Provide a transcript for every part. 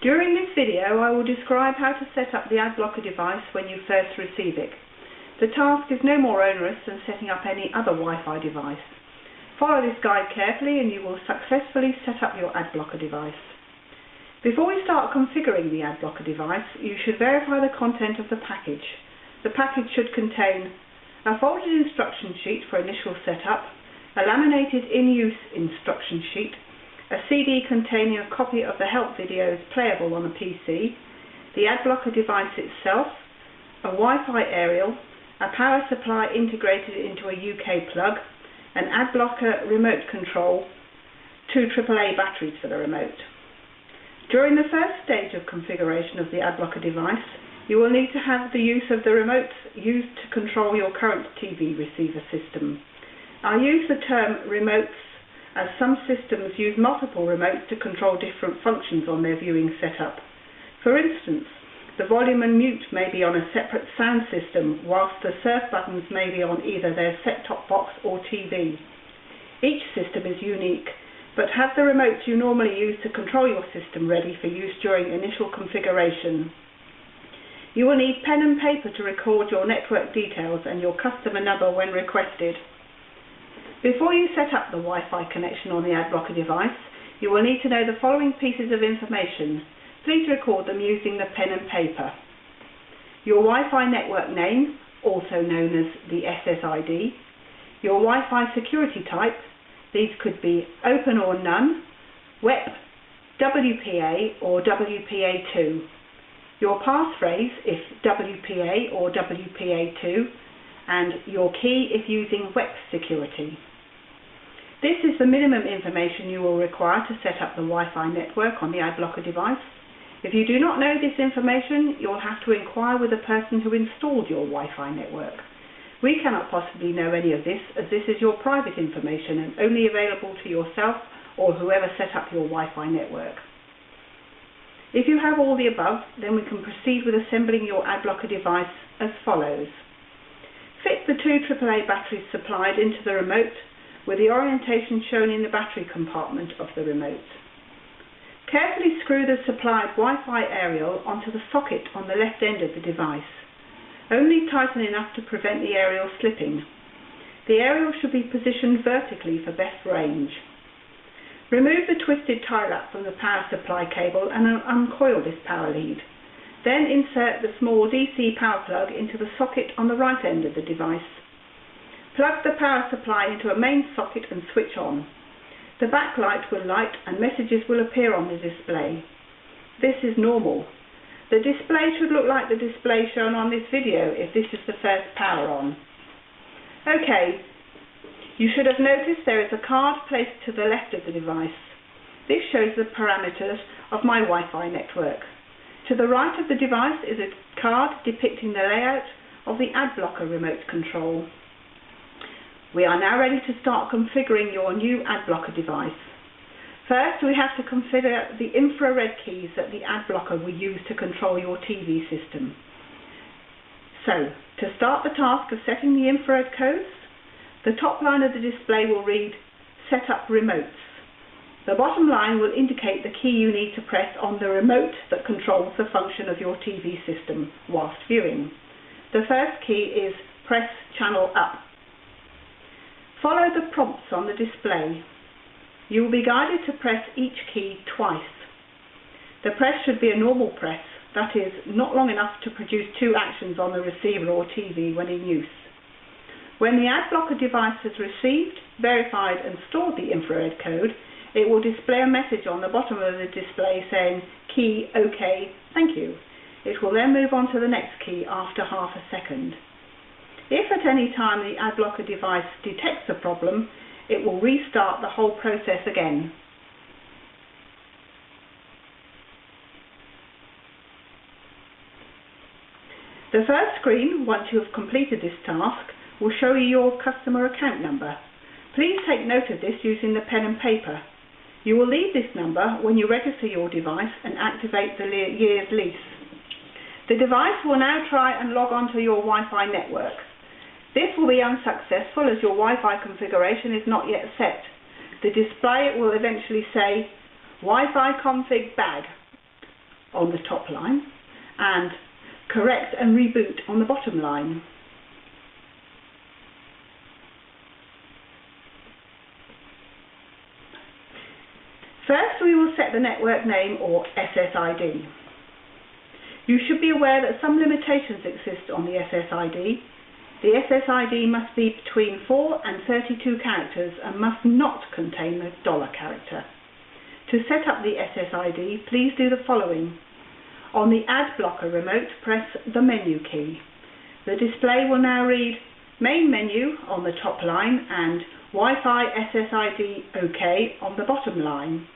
During this video I will describe how to set up the ad blocker device when you first receive it. The task is no more onerous than setting up any other Wi-Fi device. Follow this guide carefully and you will successfully set up your ad blocker device. Before we start configuring the ad blocker device, you should verify the content of the package. The package should contain a folded instruction sheet for initial setup, a laminated in-use instruction sheet, a CD containing a copy of the help videos playable on a PC, the ad blocker device itself, a Wi-Fi aerial, a power supply integrated into a UK plug, an ad blocker remote control, 2 AAA batteries for the remote. During the first stage of configuration of the ad blocker device, you will need to have the use of the remotes used to control your current TV receiver system. I use the term remotes as some systems use multiple remotes to control different functions on their viewing setup. For instance, the volume and mute may be on a separate sound system, whilst the surf buttons may be on either their set-top box or TV. Each system is unique, but have the remotes you normally use to control your system ready for use during initial configuration. You will need pen and paper to record your network details and your customer number when requested. Before you set up the Wi-Fi connection on the ad blocker device, you will need to know the following pieces of information. Please record them using the pen and paper. Your Wi-Fi network name, also known as the SSID, your Wi-Fi security type, these could be open or none, WEP, WPA or WPA2, your passphrase if WPA or WPA2, and your key if using WEP security. This is the minimum information you will require to set up the Wi-Fi network on the ad blocker device. If you do not know this information, you'll have to inquire with the person who installed your Wi-Fi network. We cannot possibly know any of this, as this is your private information and only available to yourself or whoever set up your Wi-Fi network. If you have all the above, then we can proceed with assembling your ad blocker device as follows. Fit the 2 AAA batteries supplied into the remote with the orientation shown in the battery compartment of the remote. Carefully screw the supplied Wi-Fi aerial onto the socket on the left end of the device. Only tighten enough to prevent the aerial slipping. The aerial should be positioned vertically for best range. Remove the twisted tie wrap from the power supply cable and uncoil this power lead. Then insert the small DC power plug into the socket on the right end of the device. Plug the power supply into a main socket and switch on. The backlight will light and messages will appear on the display. This is normal. The display should look like the display shown on this video if this is the first power on. OK, you should have noticed there is a card placed to the left of the device. This shows the parameters of my Wi-Fi network. To the right of the device is a card depicting the layout of the ad blocker remote control. We are now ready to start configuring your new ad blocker device. First, we have to configure the infrared keys that the ad blocker will use to control your TV system. So, to start the task of setting the infrared codes, the top line of the display will read Set up remotes. The bottom line will indicate the key you need to press on the remote that controls the function of your TV system whilst viewing. The first key is Press Channel Up. Follow the prompts on the display. You will be guided to press each key twice. The press should be a normal press, that is, not long enough to produce 2 actions on the receiver or TV when in use. When the ad blocker device has received, verified and stored the infrared code, it will display a message on the bottom of the display saying, Key OK, thank you. It will then move on to the next key after half a second. If at any time the ad blocker device detects a problem, it will restart the whole process again. The first screen, once you have completed this task, will show you your customer account number. Please take note of this using the pen and paper. You will need this number when you register your device and activate the year's lease. The device will now try and log on to your Wi-Fi network. This will be unsuccessful as your Wi-Fi configuration is not yet set. The display will eventually say Wi-Fi config bag. on the top line and correct and reboot on the bottom line. First, we will set the network name, or SSID. You should be aware that some limitations exist on the SSID. The SSID must be between 4 and 32 characters and must not contain the dollar character. To set up the SSID, please do the following. On the Ad Blocker remote, press the menu key. The display will now read Main Menu on the top line and Wi-Fi SSID OK on the bottom line.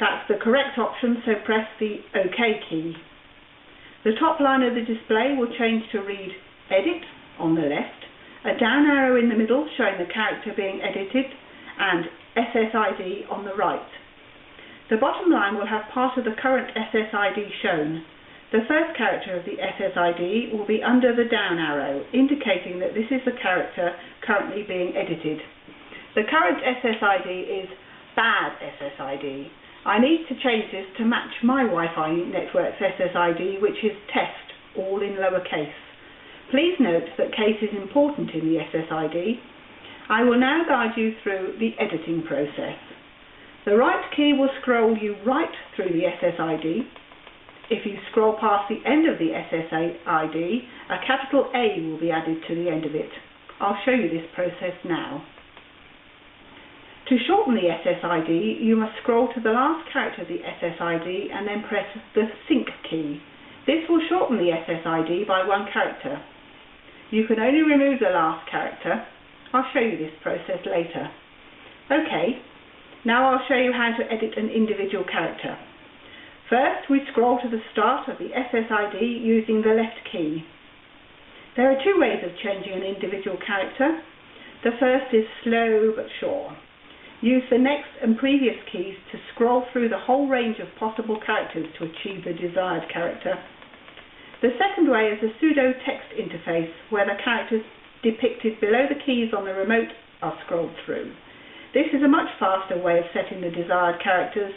That's the correct option, so press the OK key. The top line of the display will change to read Edit on the left, a down arrow in the middle showing the character being edited, and SSID on the right. The bottom line will have part of the current SSID shown. The first character of the SSID will be under the down arrow, indicating that this is the character currently being edited. The current SSID is bad SSID. I need to change this to match my Wi-Fi network's SSID, which is test, all in lowercase. Please note that case is important in the SSID. I will now guide you through the editing process. The right key will scroll you right through the SSID. If you scroll past the end of the SSID, a capital A will be added to the end of it. I'll show you this process now. To shorten the SSID, you must scroll to the last character of the SSID and then press the sync key. This will shorten the SSID by 1 character. You can only remove the last character. I'll show you this process later. OK, now I'll show you how to edit an individual character. First, we scroll to the start of the SSID using the left key. There are 2 ways of changing an individual character. The first is slow but sure. Use the next and previous keys to scroll through the whole range of possible characters to achieve the desired character. The second way is a pseudo text interface, where the characters depicted below the keys on the remote are scrolled through. This is a much faster way of setting the desired characters.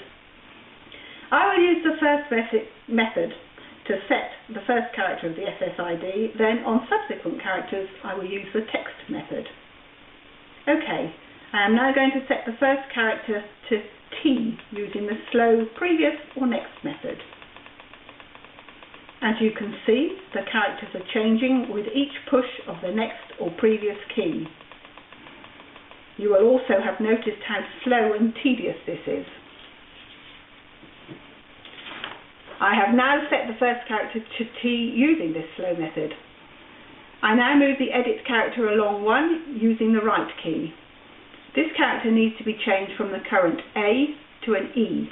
I will use the first method to set the first character of the SSID, then on subsequent characters I will use the text method. OK, I am now going to set the first character to T using the slow previous or next method. As you can see, the characters are changing with each push of the next or previous key. You will also have noticed how slow and tedious this is. I have now set the first character to T using this slow method. I now move the edit character along 1 using the right key. This character needs to be changed from the current A to an E.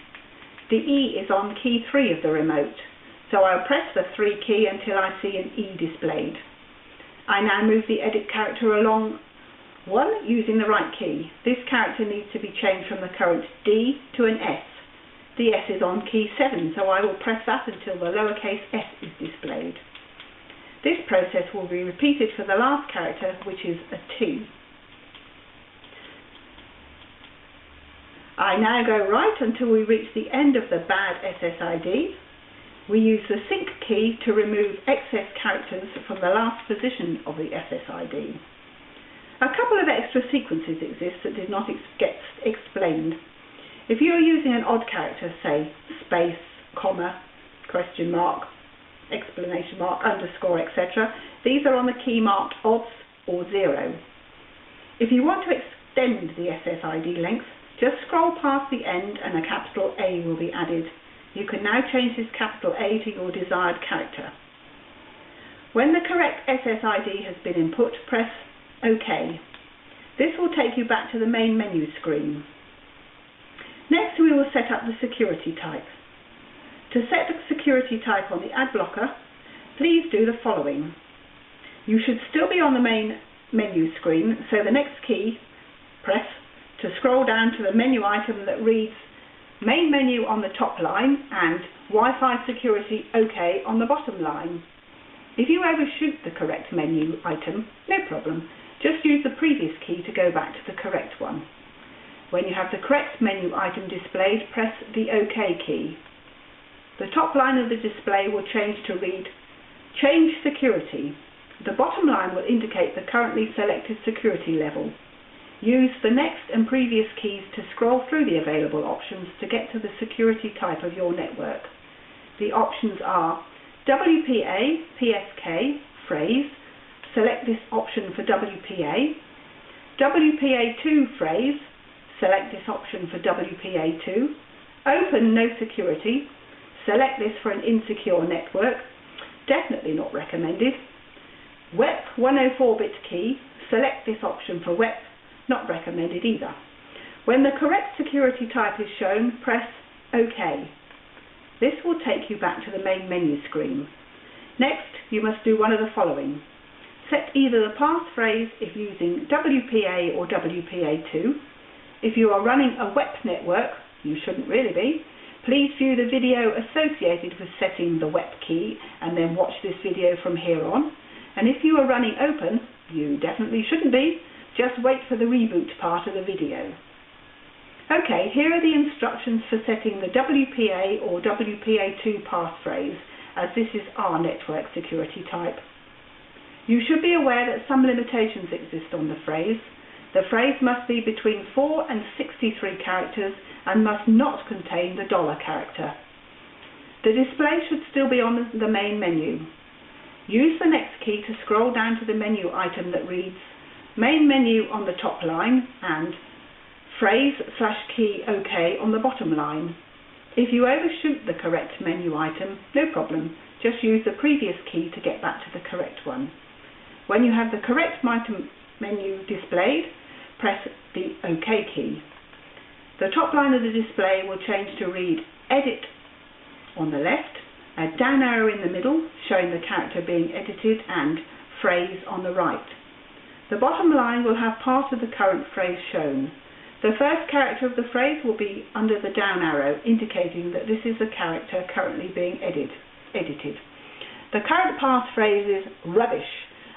The E is on key 3 of the remote, so I'll press the 3 key until I see an E displayed. I now move the edit character along 1 using the right key. This character needs to be changed from the current D to an S. The S is on key 7, so I will press that until the lowercase s is displayed. This process will be repeated for the last character, which is a T. I now go right until we reach the end of the bad SSID. We use the sync key to remove excess characters from the last position of the SSID. A couple of extra sequences exist that did not get explained. If you are using an odd character, say space, comma, question mark, explanation mark, underscore, etc., these are on the key marked odds or 0. If you want to extend the SSID length, just scroll past the end and a capital A will be added. You can now change this capital A to your desired character. When the correct SSID has been input, press OK. This will take you back to the main menu screen. Next, we will set up the security type. To set the security type on the ad blocker, please do the following. You should still be on the main menu screen, so the next key, press to scroll down to the menu item that reads Main Menu on the top line and Wi-Fi Security OK on the bottom line. If you overshoot the correct menu item, no problem. Just use the previous key to go back to the correct one. When you have the correct menu item displayed, press the OK key. The top line of the display will change to read Change Security. The bottom line will indicate the currently selected security level. Use the next and previous keys to scroll through the available options to get to the security type of your network. The options are WPA, PSK, phrase. Select this option for WPA. WPA2 phrase. Select this option for WPA2. Open no security. Select this for an insecure network. Definitely not recommended. WEP 104-bit key. Select this option for WEP. Not recommended either. When the correct security type is shown, press OK. This will take you back to the main menu screen. Next, you must do one of the following. Set either the passphrase if using WPA or WPA2. If you are running a WEP network, you shouldn't really be, please view the video associated with setting the WEP key and then watch this video from here on. And if you are running open, you definitely shouldn't be, just wait for the reboot part of the video. Okay, here are the instructions for setting the WPA or WPA2 passphrase, as this is our network security type. You should be aware that some limitations exist on the phrase. The phrase must be between 4 and 63 characters and must not contain the $ character. The display should still be on the main menu. Use the next key to scroll down to the menu item that reads Main Menu on the top line and phrase/key OK on the bottom line. If you overshoot the correct menu item, no problem, just use the previous key to get back to the correct one. When you have the correct menu displayed, press the OK key. The top line of the display will change to read Edit on the left, a down arrow in the middle showing the character being edited and phrase on the right. The bottom line will have part of the current phrase shown. The first character of the phrase will be under the down arrow, indicating that this is the character currently being edited. The current passphrase is rubbish.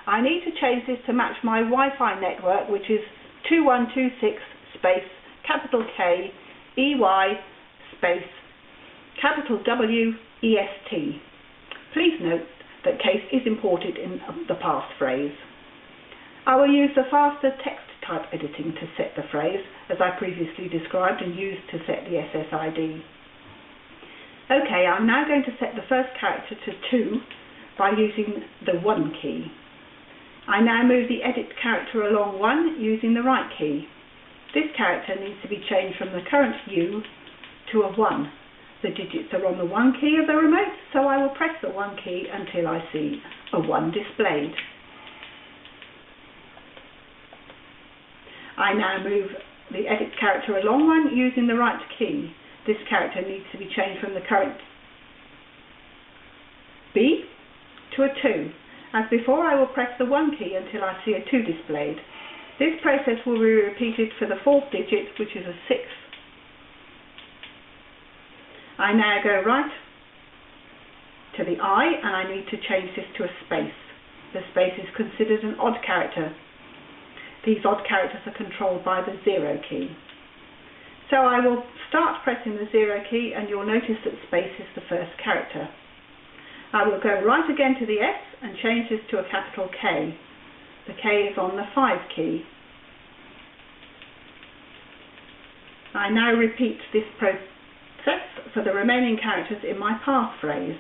I need to change this to match my Wi-Fi network, which is 2126 space capital K EY space capital W EST. Please note that case is imported in the passphrase. I will use the faster text type editing to set the phrase, as I previously described and used to set the SSID. Okay, I'm now going to set the first character to 2 by using the 1 key. I now move the edit character along 1 using the right key. This character needs to be changed from the current U to a 1. The digits are on the 1 key of the remote, so I will press the 1 key until I see a 1 displayed. I now move the edit character along 1 using the right key. This character needs to be changed from the current B to a 2. As before, I will press the 1 key until I see a 2 displayed. This process will be repeated for the 4th digit, which is a 6. I now go right to the I, and I need to change this to a space. The space is considered an odd character. These odd characters are controlled by the 0 key. So I will start pressing the 0 key, and you'll notice that space is the first character. I will go right again to the S and change this to a capital K. The K is on the 5 key. I now repeat this process for the remaining characters in my passphrase.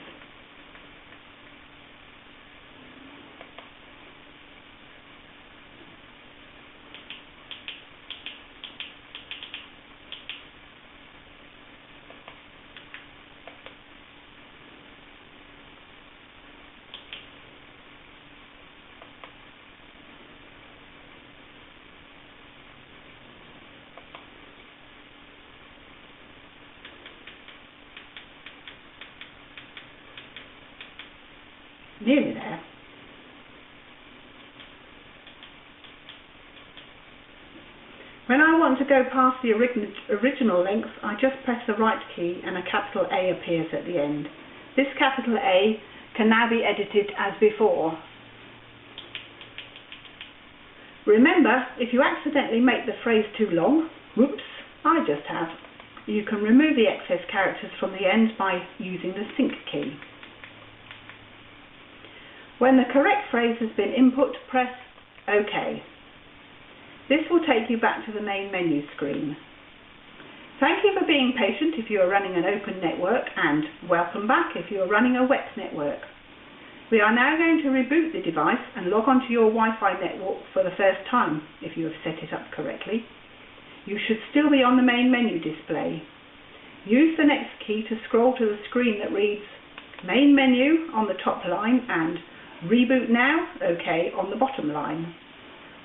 Nearly there. When I want to go past the original length, I just press the right key and a capital A appears at the end. This capital A can now be edited as before. Remember, if you accidentally make the phrase too long, whoops, I just have, You can remove the excess characters from the end by using the sync key. When the correct phrase has been input, press OK. This will take you back to the main menu screen. Thank you for being patient if you are running an open network, and welcome back if you are running a wet network. We are now going to reboot the device and log on to your Wi-Fi network for the first time if you have set it up correctly. You should still be on the main menu display. Use the next key to scroll to the screen that reads Main Menu on the top line and Reboot Now, OK on the bottom line.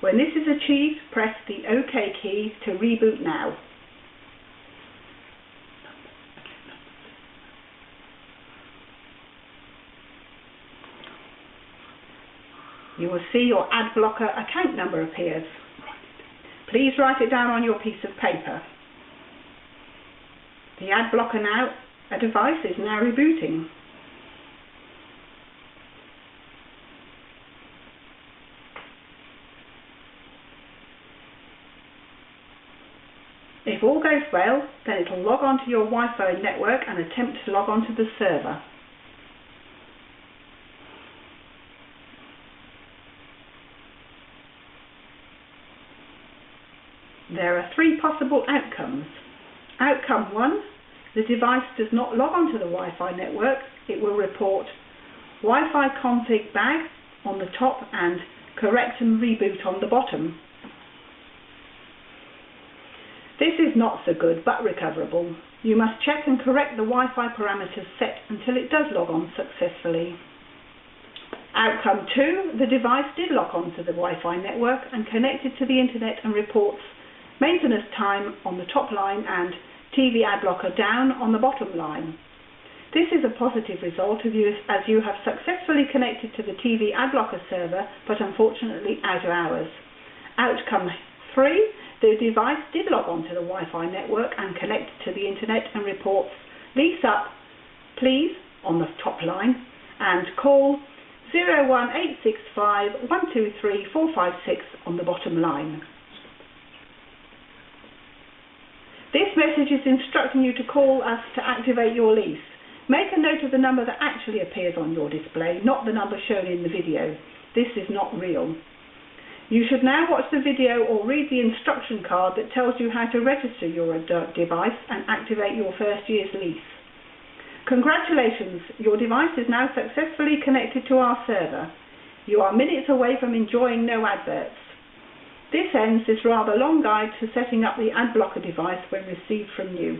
When this is achieved, press the OK key to reboot now. You will see your ad blocker account number appears. Please write it down on your piece of paper. The ad blocker device is now rebooting. If all goes well, then it will log on to your Wi-Fi network and attempt to log on to the server. There are three possible outcomes. Outcome 1, the device does not log on to the Wi-Fi network. It will report Wi-Fi config bag on the top and correct and reboot on the bottom. This is not so good but recoverable. You must check and correct the Wi-Fi parameters set until it does log on successfully. Outcome 2, the device did log on to the Wi-Fi network and connected to the internet and reports maintenance time on the top line and TV ad blocker down on the bottom line. This is a positive result as you have successfully connected to the TV ad blocker server, but unfortunately out of hours. Outcome 3, the device did log on to the Wi-Fi network and connected to the internet and reports lease up, please, on the top line, and call 01865 123 456 on the bottom line. This message is instructing you to call us to activate your lease. Make a note of the number that actually appears on your display, not the number shown in the video. This is not real. You should now watch the video or read the instruction card that tells you how to register your device and activate your first year's lease. Congratulations, your device is now successfully connected to our server. You are minutes away from enjoying no adverts. This ends this rather long guide to setting up the ad blocker device when received from you.